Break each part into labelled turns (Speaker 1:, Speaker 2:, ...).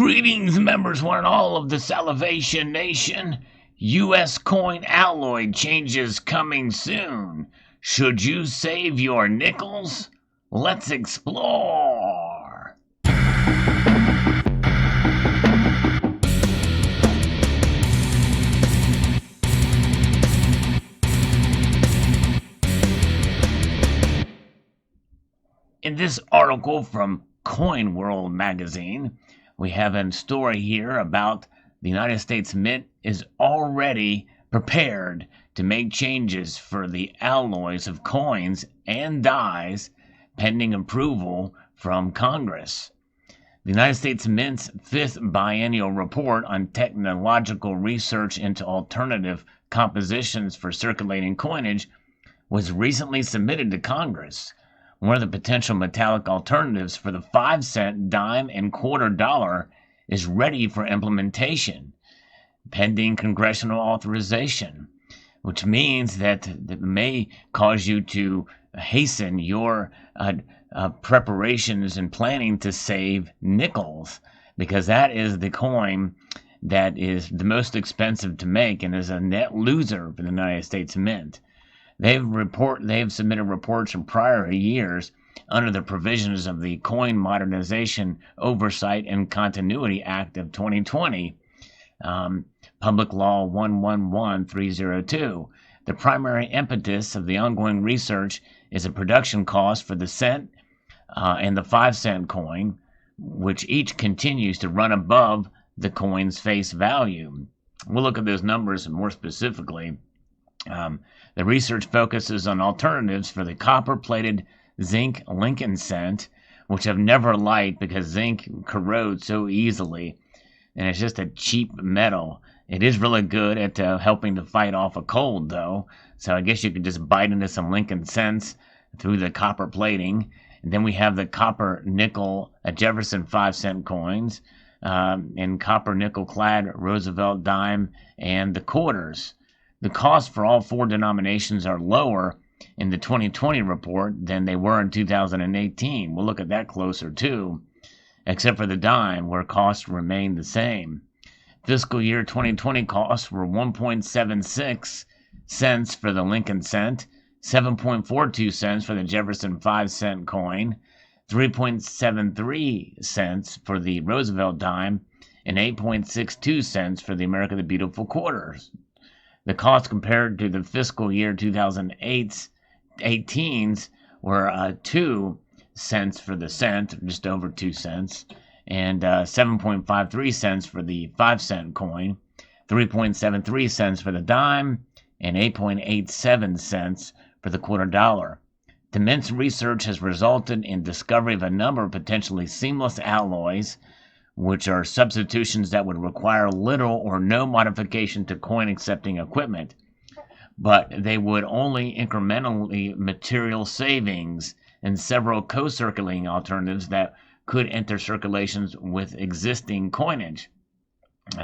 Speaker 1: Greetings, members, one and all of the Salivation Nation. U.S. coin alloy changes coming soon. Should you save your nickels? Let's explore. In this article from Coin World magazine, we have a story here about the United States Mint is already prepared to make changes for the alloys of coins and dies pending approval from Congress. The United States Mint's fifth biennial report on technological research into alternative compositions for circulating coinage was recently submitted to Congress. One of the potential metallic alternatives for the 5-cent, dime, and quarter dollar is ready for implementation, pending congressional authorization, which means that it may cause you to hasten your preparations and planning to save nickels, because that is the coin that is the most expensive to make and is a net loser for the United States Mint. They've submitted reports from prior years under the provisions of the Coin Modernization Oversight and Continuity Act of 2020, Public Law 111302. The primary impetus of the ongoing research is a production cost for the cent and the 5-cent coin, which each continues to run above the coin's face value. We'll look at those numbers more specifically. The research focuses on alternatives for the copper-plated zinc Lincoln cent, which I've never liked because zinc corrodes so easily, and it's just a cheap metal. It is really good at helping to fight off a cold, though, so I guess you could just bite into some Lincoln cents through the copper plating. And then we have the copper nickel Jefferson 5-cent coins, and copper nickel clad Roosevelt dime, and the quarters. The costs for all four denominations are lower in the 2020 report than they were in 2018. We'll look at that closer too, except for the dime, where costs remain the same. Fiscal year 2020 costs were 1.76 cents for the Lincoln cent, 7.42 cents for the Jefferson 5-cent coin, 3.73 cents for the Roosevelt dime, and 8.62 cents for the America the Beautiful quarters. The cost compared to the fiscal year 2018's were 2 cents for the cent, just over 2 cents, and 7.53 cents for the 5-cent coin, 3.73 cents for the dime, and 8.87 cents for the quarter dollar. The Mint's research has resulted in discovery of a number of potentially seamless alloys, which are substitutions that would require little or no modification to coin-accepting equipment, but they would only incrementally material savings in several co-circulating alternatives that could enter circulations with existing coinage.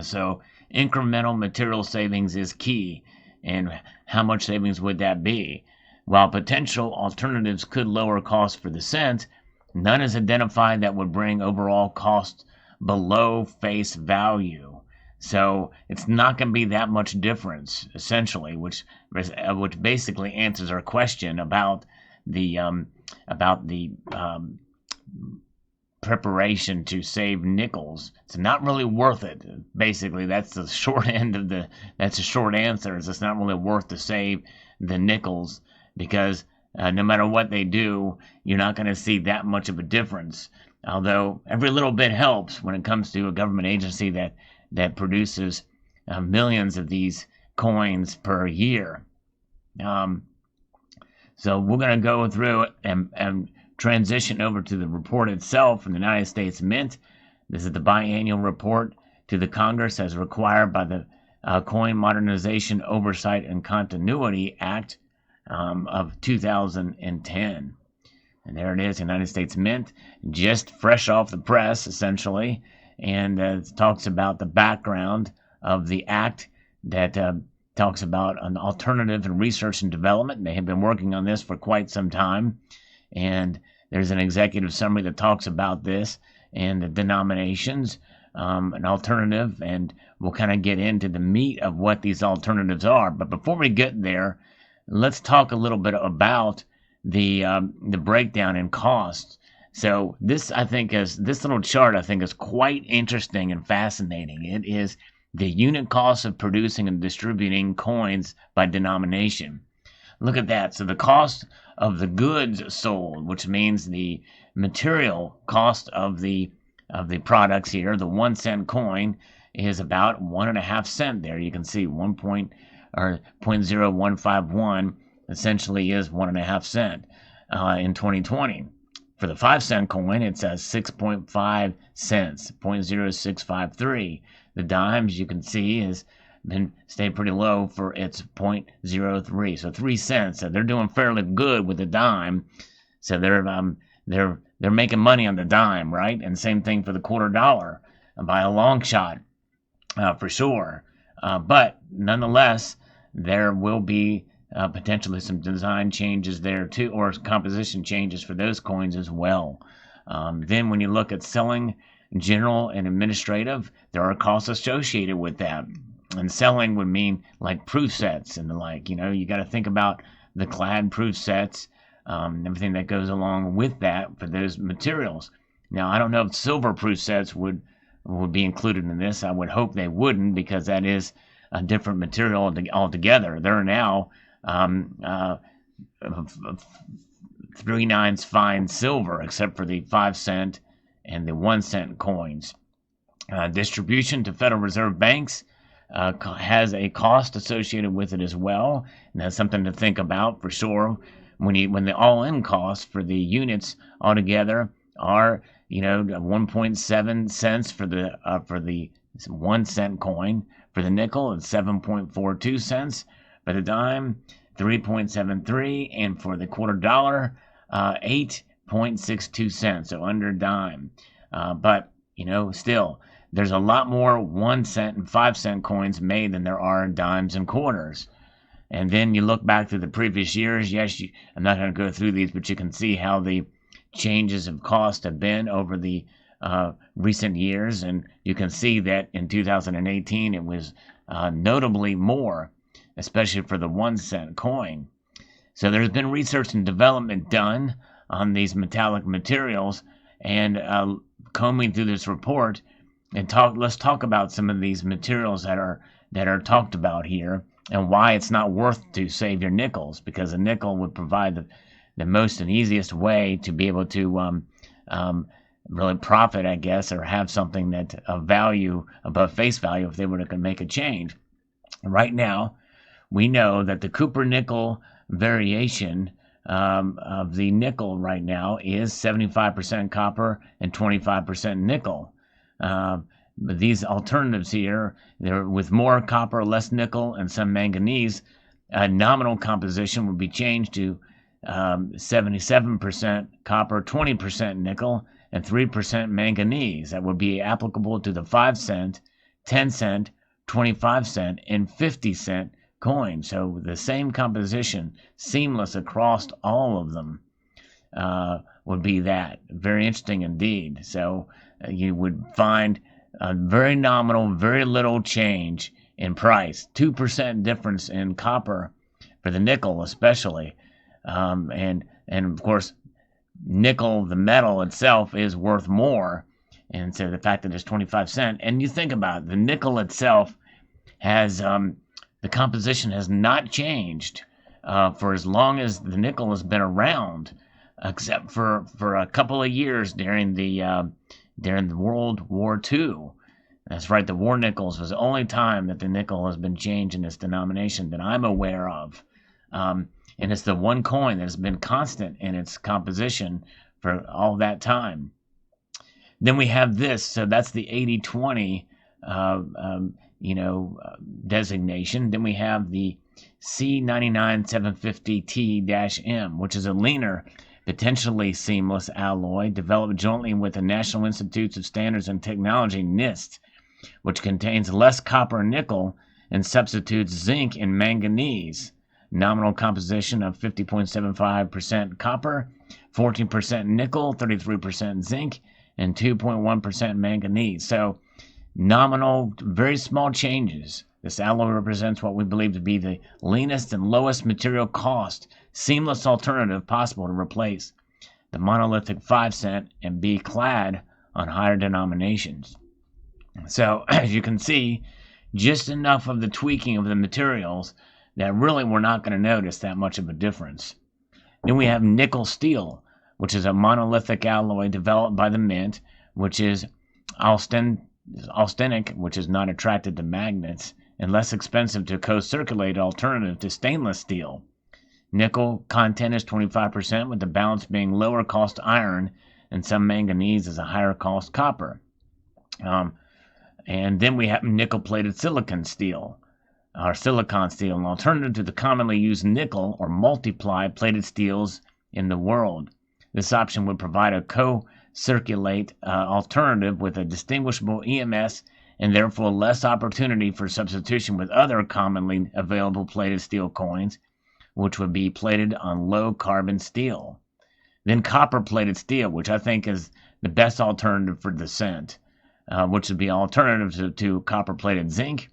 Speaker 1: So incremental material savings is key, and how much savings would that be? While potential alternatives could lower costs for the cent, none is identified that would bring overall costs below face value. So it's not going to be that much difference, essentially, which basically answers our question about the preparation to save nickels. It's not really worth it. Basically, that's the short answer. Is it's not really worth to save the nickels, because no matter what they do, you're not going to see that much of a difference. Although every little bit helps when it comes to a government agency that produces millions of these coins per year. So we're going to go through and transition over to the report itself from the United States Mint. This is the biannual report to the Congress as required by the Coin Modernization Oversight and Continuity Act of 2010. And there it is, United States Mint, just fresh off the press, essentially. And it talks about the background of the act that talks about an alternative in research and development. They have been working on this for quite some time. And there's an executive summary that talks about this and the denominations an alternative, and we'll kind of get into the meat of what these alternatives are. But before we get there, let's talk a little bit about the breakdown in costs. So this little chart I think is quite interesting and fascinating. It is the unit cost of producing and distributing coins by denomination. Look at that. So the cost of the goods sold, which means the material cost of the products here, the 1 cent coin is about 1.5 cents. There you can see 0.0151 essentially is 1.5 cents in 2020. For the 5 cent coin, it says 6.5 cents, 0.0653. The dimes, you can see, has been stayed pretty low for its 0.03, so 3 cents. So they're doing fairly good with the dime. So they're making money on the dime, right? And same thing for the quarter dollar by a long shot, for sure. But nonetheless, there will be potentially some design changes there too, or composition changes for those coins as well. Then when you look at selling, general and administrative, there are costs associated with that. And selling would mean like proof sets and the like. You got to think about the clad proof sets, everything that goes along with that for those materials. Now, I don't know if silver proof sets would be included in this. I would hope they wouldn't, because that is a different material altogether. They're now 3/9 fine silver, except for the 5 cent and the 1 cent coins. Distribution to Federal Reserve banks has a cost associated with it as well, and that's something to think about for sure. When the all-in cost for the units altogether are 1.7 cents for the 1 cent coin. For the nickel, it's 7.42 cents. For the dime, 3.73, and for the quarter dollar, 8.62 cents, so under a dime. But still, there's a lot more 1 cent and 5 cent coins made than there are in dimes and quarters. And then you look back to the previous years. Yes, I'm not going to go through these, but you can see how the changes of cost have been over the recent years. And you can see that in 2018, it was notably more, especially for the 1 cent coin. So there's been research and development done on these metallic materials, and combing through this report, and let's talk about some of these materials that are talked about here, and why it's not worth to save your nickels, because a nickel would provide the most and easiest way to be able to really profit, I guess, or have something that of value above face value if they were to make a change. Right now, we know that the copper nickel variation of the nickel right now is 75% copper and 25% nickel. But these alternatives here, they're with more copper, less nickel, and some manganese. Nominal composition would be changed to 77% copper, 20% nickel, and 3% manganese. That would be applicable to the 5 cent, 10 cent, 25 cent, and 50 cent coins. So the same composition, seamless across all of them, would be that. Very interesting indeed. So you would find a very nominal, very little change in price. 2% difference in copper for the nickel especially. And of course, nickel, the metal itself, is worth more. And so the fact that it's 25 cents, and you think about it, the nickel itself has, the composition has not changed for as long as the nickel has been around, except for a couple of years during the World War II. That's right, the war nickels was the only time that the nickel has been changed in its denomination that I'm aware of. And it's the one coin that has been constant in its composition for all that time. Then we have this, so that's the 80-20 designation. Then we have the C99750T-M, which is a leaner, potentially seamless alloy developed jointly with the National Institutes of Standards and Technology, NIST, which contains less copper and nickel and substitutes zinc and manganese. Nominal composition of 50.75% copper, 14% nickel, 33% zinc, and 2.1% manganese. So nominal, very small changes. This alloy represents what we believe to be the leanest and lowest material cost, seamless alternative possible to replace the monolithic 5 cent and be clad on higher denominations. So, as you can see, just enough of the tweaking of the materials that really we're not going to notice that much of a difference. Then we have nickel steel, which is a monolithic alloy developed by the mint, which is austenitic, which is not attracted to magnets, and less expensive to co-circulate alternative to stainless steel. Nickel content is 25%, with the balance being lower cost iron, and some manganese is a higher cost copper. And then we have nickel-plated silicon steel, or silicon steel, an alternative to the commonly used nickel or multiply plated steels in the world. This option would provide a co-circulate alternative with a distinguishable EMS and therefore less opportunity for substitution with other commonly available plated steel coins, which would be plated on low-carbon steel. Then copper-plated steel, which I think is the best alternative for the cent, which would be alternative to copper-plated zinc.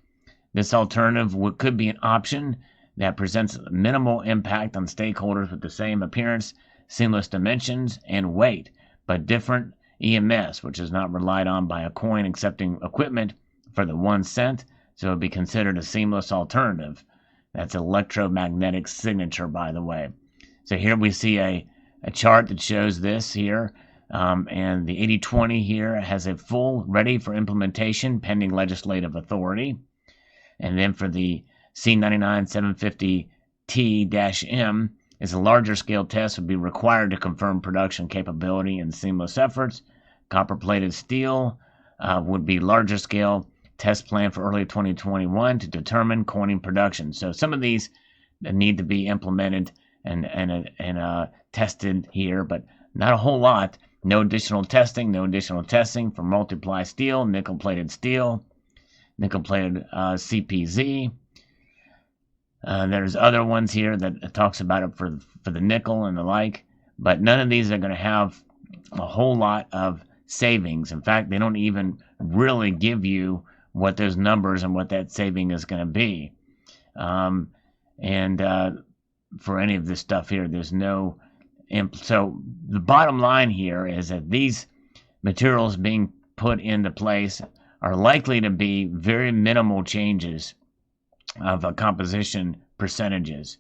Speaker 1: This alternative could be an option that presents minimal impact on stakeholders with the same appearance, seamless dimensions, and weight, but different EMS, which is not relied on by a coin accepting equipment for the 1 cent, so it would be considered a seamless alternative. That's electromagnetic signature, by the way. So here we see a chart that shows this here, and the 8020 here has a full ready for implementation pending legislative authority. And then for the C99 750T-M is a larger scale test would be required to confirm production capability and seamless efforts. Copper-plated steel would be larger scale test plan for early 2021 to determine coining production. So some of these need to be implemented and tested here, but not a whole lot. No additional testing for multiply steel, nickel-plated steel, nickel-plated CPZ. There's other ones here that talks about it for the nickel and the like, but none of these are going to have a whole lot of savings. In fact, they don't even really give you what those numbers and what that saving is going to be. For any of this stuff here, there's no... So the bottom line here is that these materials being put into place are likely to be very minimal changes of composition percentages.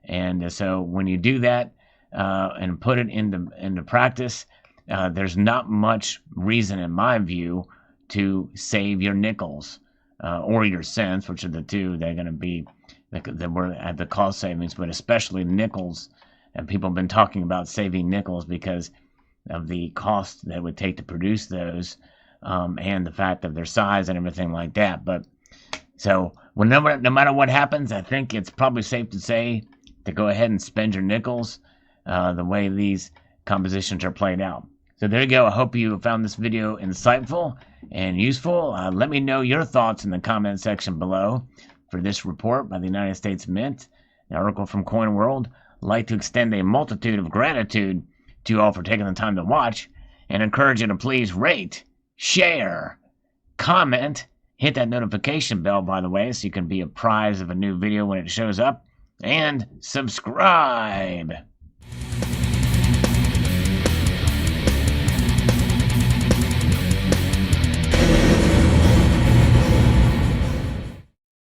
Speaker 1: And so when you do that and put it into practice, there's not much reason, in my view, to save your nickels or your cents, which are the two they're going to be that were at the cost savings, but especially nickels. And people have been talking about saving nickels because of the cost that it would take to produce those, and the fact of their size and everything like that. But so no matter what happens, I think it's probably safe to say to go ahead and spend your nickels the way these compositions are played out. So there you go. I hope you found this video insightful and useful. Let me know your thoughts in the comment section below for this report by the United States Mint, an article from Coin World. I'd like to extend a multitude of gratitude to you all for taking the time to watch, and encourage you to please rate, share, comment, hit that notification bell, by the way, so you can be apprised of a new video when it shows up, and subscribe.